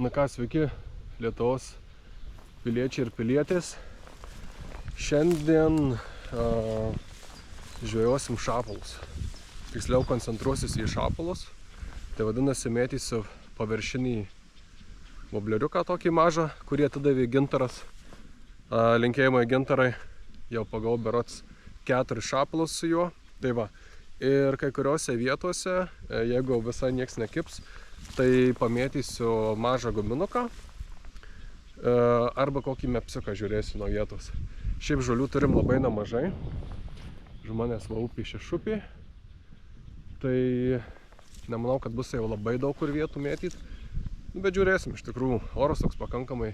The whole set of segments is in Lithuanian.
Na ką, sveiki Lietuvos piliečiai ir pilietės. Šiandien žvejosim šapalus. Tiksliau koncentruosis į šapalus. Tai vadinasi, mėtysiu paviršinį vobleriuką tokį mažą, kurį atidavė Gintaras. Linkėjimai Gintarai, jau pagavau berods 4 šapalus su juo. Tai va. Ir kai kuriuose vietose, jeigu visai nieks nekips, tai pamėtysiu mažą guminuką arba kokį mepsiuką žiūrėsiu nuo vietos. Šiaip žolių turim labai nemažai. Žmonės va upį šešupį. Tai nemanau, kad bus jau labai daug kur vietų mėtyti. Bet žiūrėsim, iš tikrųjų, oras toks pakankamai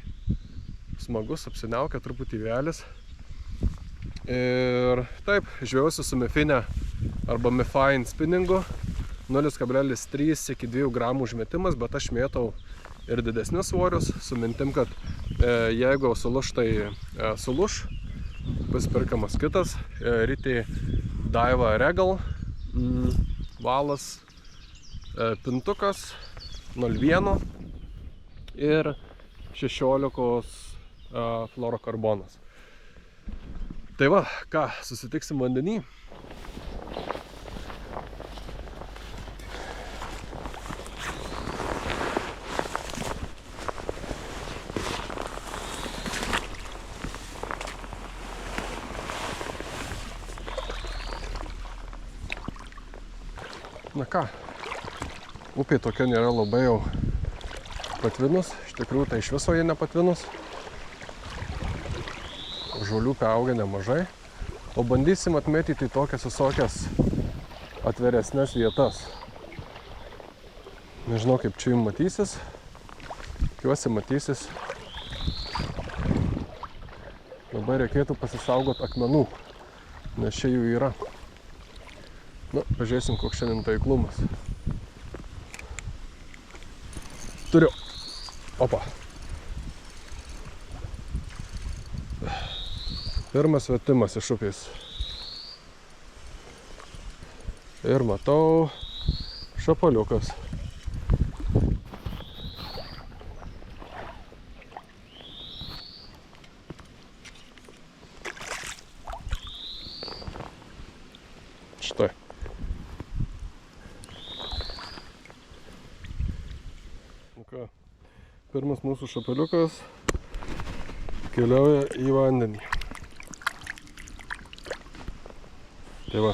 smagus, apsiniaukia truputį vėlis. Ir taip, žvejosiu su Mifine arba Mifine spinningu. 0,3 iki 2 gramų užmetimas, bet aš mėtau ir didesnius svorius su mintim, kad jeigu suluš, tai suluš. Bus perkamas kitas. Rytį Daiva Regal valas, pintukas 0,1 ir 16 fluorokarbonas. Tai va, ką, susitiksim vandenį. Na ką, upė tokia nėra labai jau patvinus, iš tikrųjų tai iš viso jie nepatvinus. Žolių auga nemažai, o bandysim atmėtyti tokias visokias atveresnes vietas. Nežinau, kaip čia jums matysis, tikiuosi matysis. Labai reikėtų pasisaugot akmenų, nes čia jų yra. Nu, pažiūrėsim, koks šiandien taiklumas. Turiu. Opa. Pirmas vetimas iš upės. Ir matau šapaliukas. Štai. Pirmas mūsų šapaliukas keliauja į vandenį. Tai va.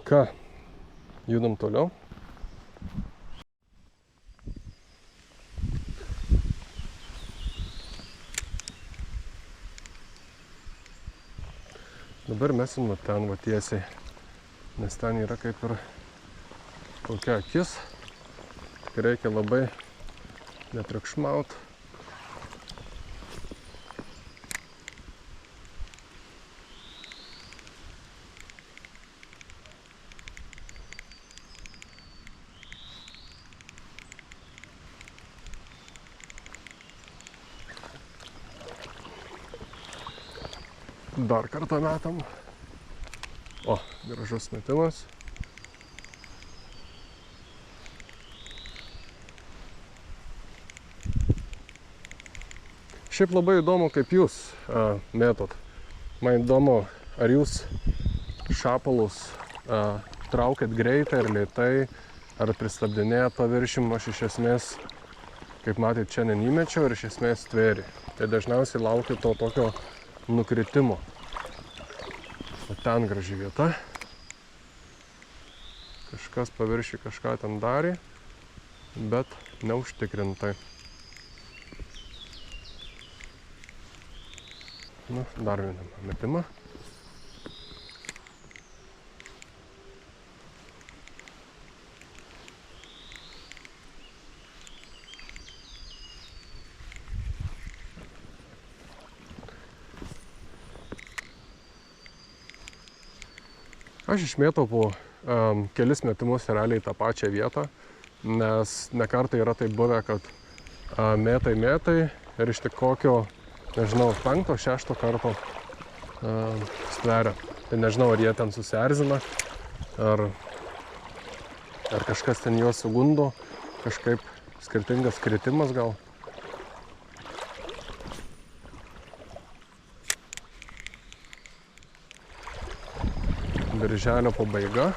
Ką, judam toliau. Dabar mesim ten va tiesiai, nes ten yra kaip ir tokia akis. Reikia labai netriukšmaut. Dar kartą metam. O, gražus metimas. Šiaip labai įdomu, kaip jūs mėtot. Man įdomu, ar jūs šapalus traukiat greitai ar lėtai, ar pristabdinėjat paviršium. Aš iš esmės, kaip matėt, čia neįmečiau ir iš esmės tvėrį. Tai dažniausiai laukiu to tokio nukritimo. O ten graži vieta. Kažkas paviršiui kažką ten darė, bet neužtikrintai. Nu, dar vieną metimą. Aš išmėtau po kelis metimus realiai tą pačią vietą, nes ne kartą yra taip buvę, kad mėtai ir iš tik kokio, nežinau, 5-6 karto stveria. Tai nežinau, ar jie ten susierzina, ar kažkas ten juos sugundo, kažkaip skirtingas kritimas gal. Birželio pabaiga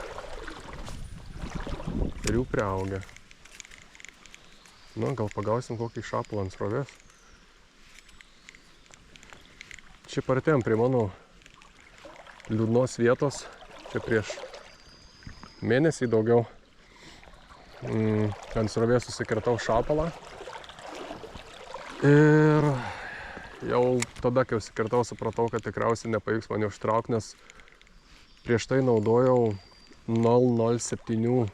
ir jau priaugę. Nu, gal pagausim kokį šapalą ant srovės. Čia partėjom prie mano liūdnos vietos, čia prieš mėnesį daugiau. Ant srovės susikirtau šapalą. Ir jau tada, kai susikirtau, supratau, kad tikriausiai nepavyks mane užtraukti, nes prieš tai naudojau 007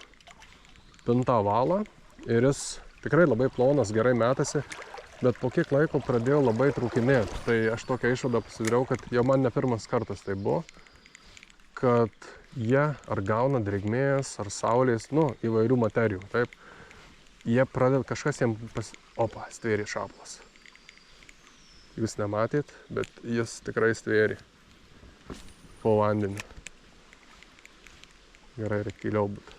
pintą valą ir jis tikrai labai plonas, gerai metasi, bet po kiek laiko pradėjo labai trūkinėti. Tai aš tokią išvadą pasidariau, kad jau man ne pirmas kartas tai buvo, kad jie ar gauna drėgmės, ar saulės, nu, įvairių materijų, taip. Jie pradeda, kažkas jiem Opa, stvėrė šapalas. Jūs nematėt, bet jis tikrai stvėrė po vandeniu. Gerai, reikia giliau būt.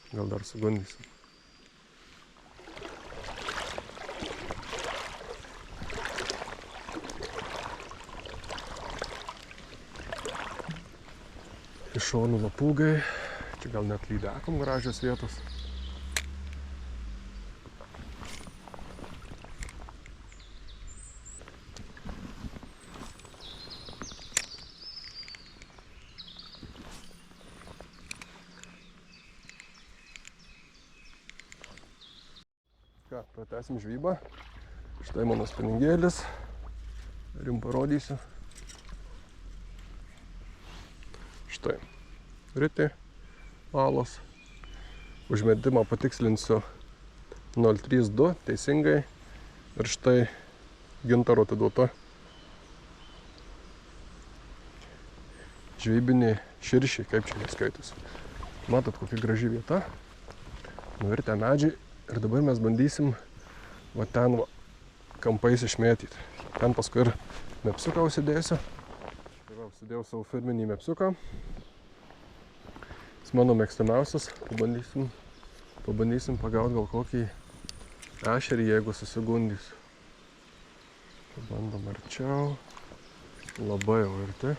Gal dar sugundysim. Iš šonų lapūgai. Čia gal net lydekom gražios vietos. Ką, pratęsim žvybą. Štai mano spiningėlis. Ir jums parodysiu. Štai. Riti. Valos. Užmetimą patikslinsiu 032 teisingai. Ir štai gintaro atiduota. Žvybiniai širšiai, kaip čia neskaitosi. Matot, kokia graži vieta. Nuvirtę medžiai. Ir dabar mes bandysim va ten va, kampais išmėtyti. Ten paskui ir mepsiuką užsidėsiu. Tai va, užsidėjau savo firminį mepsiuką. Jis mano mėgstamiausias. Pabandysim pagauti gal kokį ešerį, jeigu susigundys. Pabandom arčiau. Labai jau arti.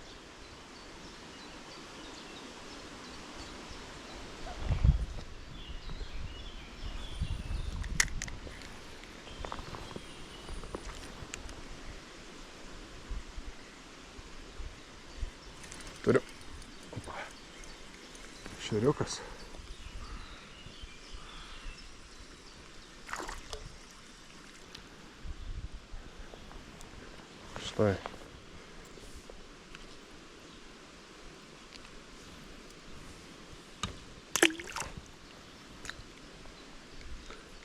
Turiu. Opa. Šeriukas. Štai.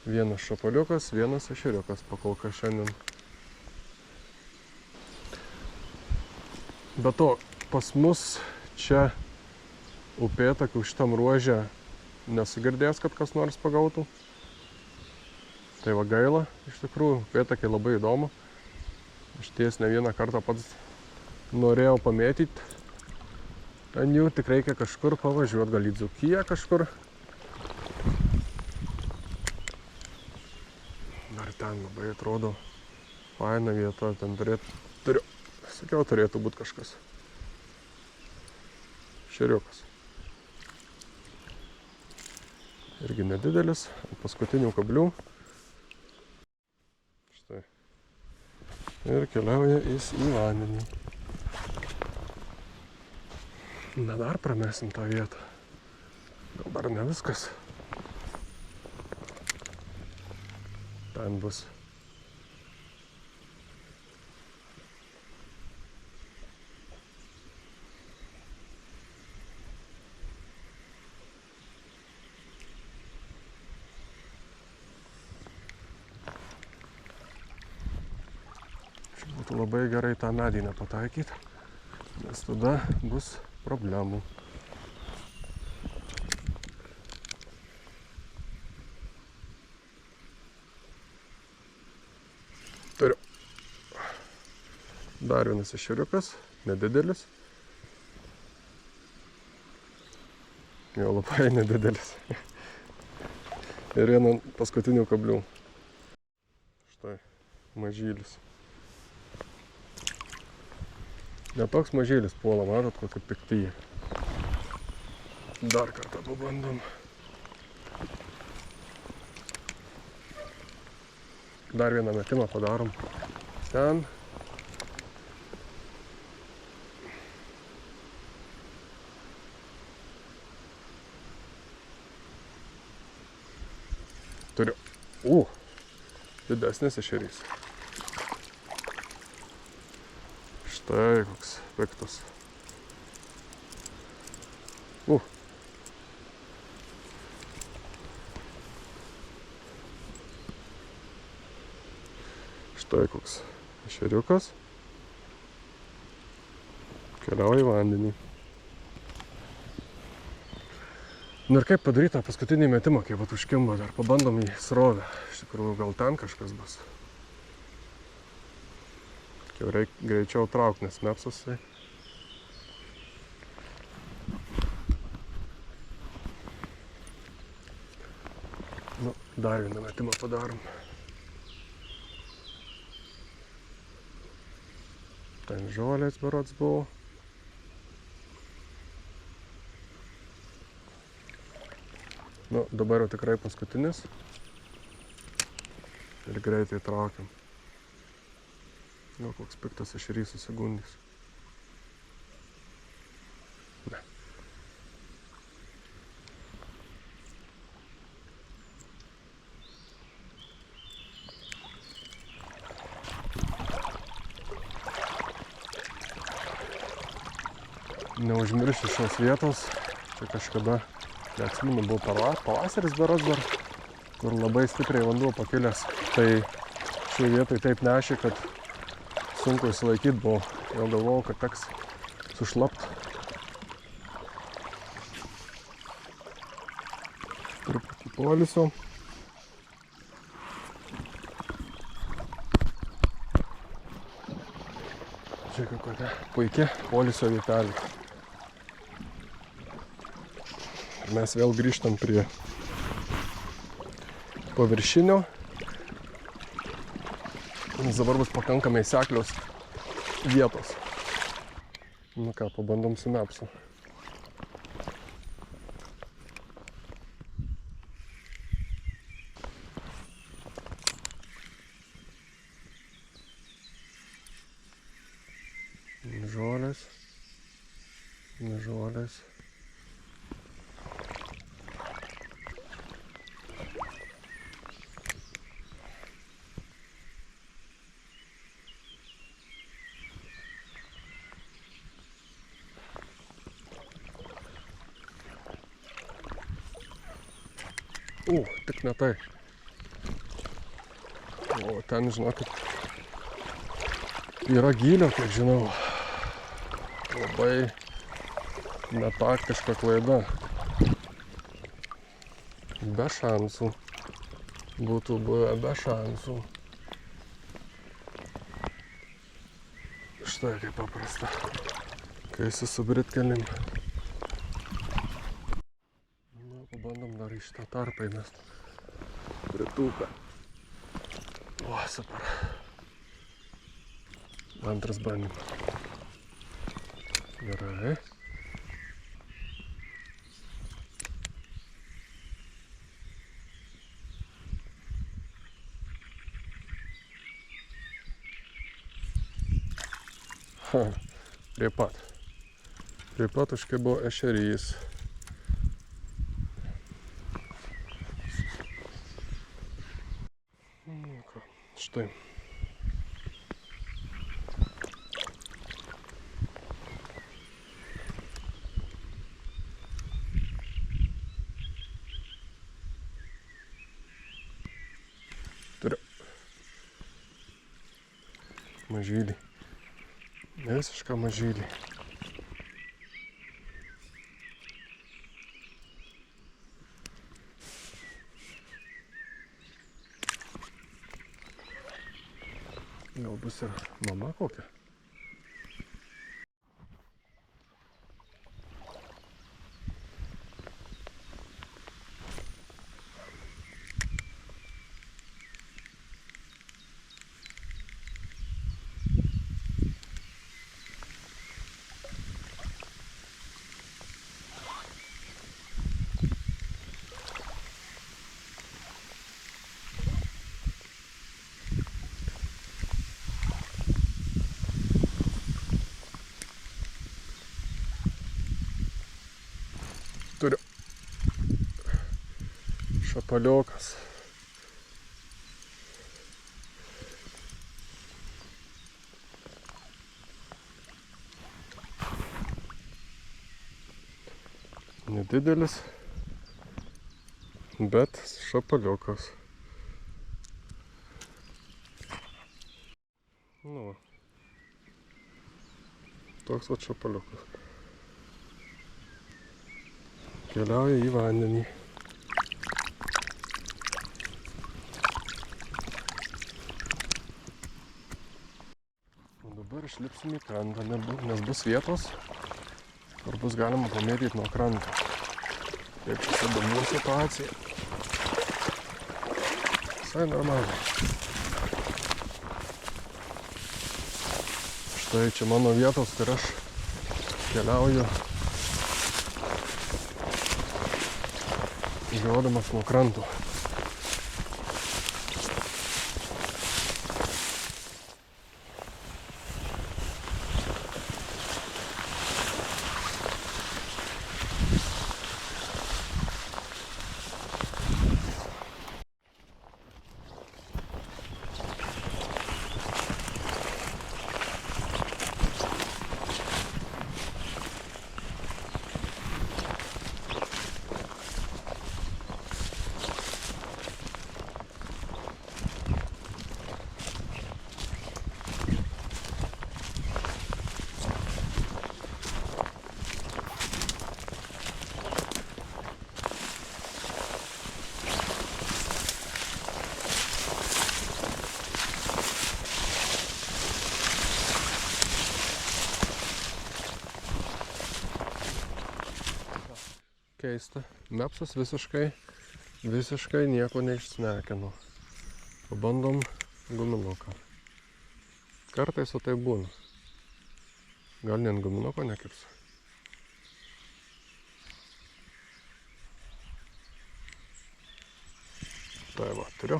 Vienas šapaliukas, vienas ešeriukas pakolka šiandien. Be to, pas mus čia upėtakių šitam ruože nesu girdėjęs, kad kas nors pagautų. Tai va gaila, iš tikrųjų, upėtakiai labai įdomu. Aš ties ne vieną kartą pats norėjau pamėtyti. Ant jų tik reikia kažkur pavažiuoti, gal į Dzūkiją kažkur. Dar ten labai atrodo faina vieta, ten turėtų būti kažkas. Šeriukas. Irgi nedidelis, ant paskutinių kablių. Štai. Ir keliauja jis į vandenį. Na, dar pramesim tą vietą. Gal dar ne viskas. Ten bus. Būtų labai gerai tą medį nepataikyti, nes tada bus problemų. Turiu. Dar vienas ešeriukas, nedidelis. Jo labai nedidelis. Ir vieną paskutinių kablių. Štai, mažylis. Netoks mažylis puola, matot, kokį pikti. Dar kartą pabandom. Dar vieną metimą padarom. Ten. Turiu. Didesnis ešerys. Štai koks piktas. Štai koks ešeriukas. Keliauja į vandenį. Nu ir kaip padaryta paskutinį metimą, kai vat užkimba, dar pabandom į srovę. Iš tikrųjų, gal ten kažkas bus. Jau reikia greičiau traukti, nes mepsas. Nu, dar vieną metimą padarom. Ten žolės berods buvo. Nu, dabar jau tikrai paskutinis. Ir greitai traukiam. Jau koks piktas ešerys susigundys. Ne. Neužmiršiu šios vietos. Čia kažkada, neatsimenu, buvo pavasaris berods dar, kur labai stipriai vanduo pakilęs. Tai šioje vietoje taip nešė, kad sunku įsilaikyti buvo. Jau galvojau, kad teks sušlapt. Truputį poilsio. Žiūrėk, kokia puikia poilsio vietelė. Mes vėl grįžtam prie paviršinio. Nes dabar bus pakankamai seklios vietos. Nu ką, pabandom su mepsu. Žolės. Žolės. Tik ne tai. O ten, žinokit, yra gylio, kiek žinau. Labai netaktiška klaida. Be šansų. Būtų buvę be šansų. Štai kaip paprasta. Kai esi su britkelim. Pabandom dar į šitą tarpą įmest. Pritūpę. O, super. Antras bandymas. Gerai. Prie pat. Prie pat užkibo ešerys. Štai. Turiu. Mažylį. Visišką mažylį. Gal bus ir mama kokia? Šapaliukas. Nedidelis, bet šapaliukas. Nu, toks vat šapaliukas. Keliauja į vandenį. O dabar išlipsim į krantą, nes bus vietos, kur bus galima pamėtyti nuo kranto. Kaip čia įdomu situacija. Visai normaliai. Štai čia mano vietos, kur aš keliauju žiodamas nuo kranto. Keista. Mepsas visiškai nieko neišsnekino. Pabandom guminuką. Kartais o tai būna. Gal ne ant guminuko nekirs. Tai va, turiu.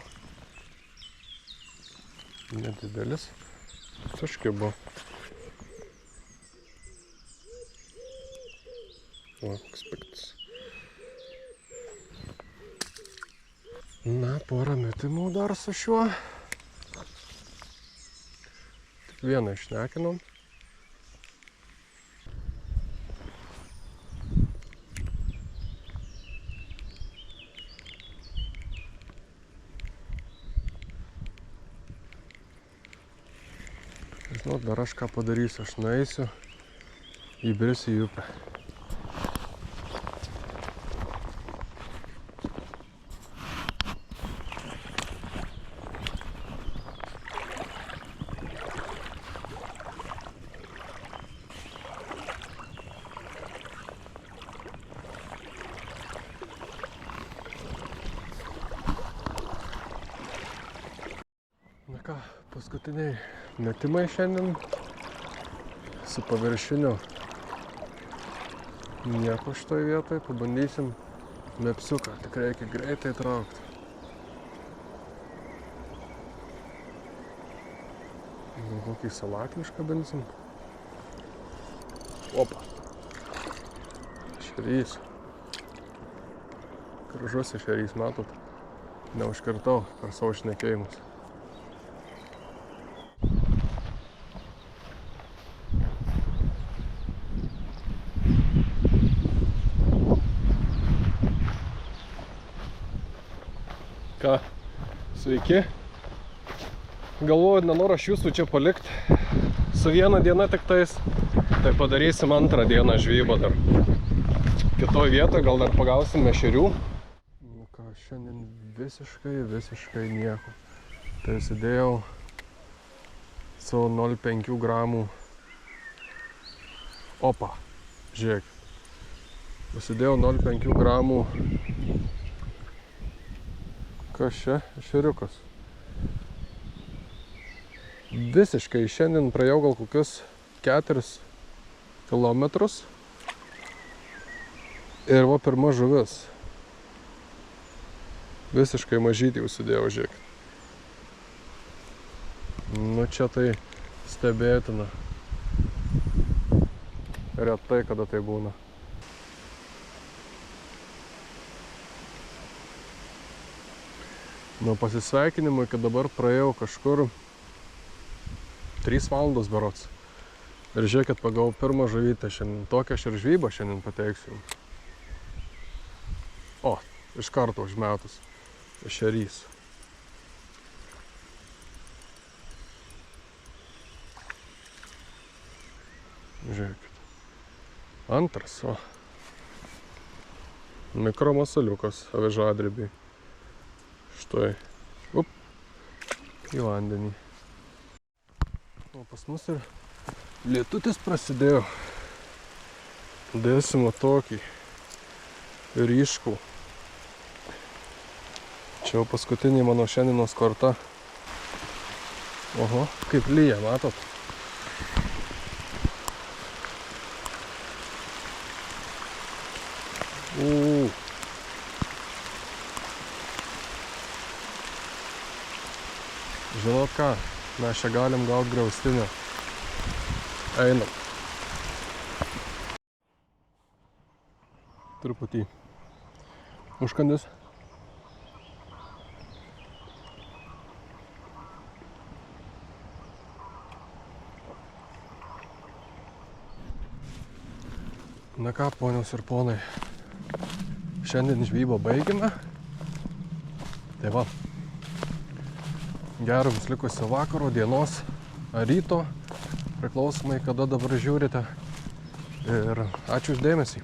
Nedidelis. Suškibo. O, koks piktas. Na, porą metimų dar su šiuo. Tik vieną išnekinom. Žinot, dar aš ką padarysiu, aš nueisiu, įbrisiu į upę. Na ką, paskutiniai metimai šiandien su paviršiniu. Nieko šitoj vietoj, pabandysim mepsiuką, tik reikia greitai traukti. Gal kokį salaklį iškabinsim. Opa. Ešerys. Gražus ešerys, matot. Neužkirtau per savo šnekėjimus. Ką, sveiki. Galvoju, nenoriu aš jūsų čia palikti su viena diena tik tais. Tai padarysim antrą dieną žvejybą dar. Kitoj vietoje gal dar pagausim ešerių. Nu ką, šiandien visiškai nieko. Tai įsidėjau savo 0,5 gramų. Opa, žiūrėk. Įsidėjau 0,5 gramų. Kas čia? Ešeriukas. Visiškai šiandien praėjau gal kokius 4 kilometrus. Ir va pirma žuvis. Visiškai mažytį užsidėjau, žiūrėk. Nu čia tai stebėtina. Retai kada tai būna. Nuo pasisveikinimo iki dabar praėjau kažkur 3 valandos berods. Ir žiūrėkit, pagavau pirmą žuvytę šiandien. Tokią aš ir žvybą šiandien pateiksiu. O, iš karto užmetus. Ešerys. Žiūrėkit. Antras, o. Mikromasaliukas, avižadrebiai. Štai. Up. Į vandenį. O pas mus ir lietutis prasidėjo. Dėsime tokį ryškų. Čia jau paskutinė mano šiandienos korta. Oho, kaip lyja, matot? Žinot ką, mes čia galim gauti griaustinę. Einam. Truputį užkandis. Na ką, ponios ir ponai, šiandien žvybą baigime. Tai va, gero jums likusio vakaro, dienos ar ryto, priklausomai kada dabar žiūrite. Ir ačiū už dėmesį.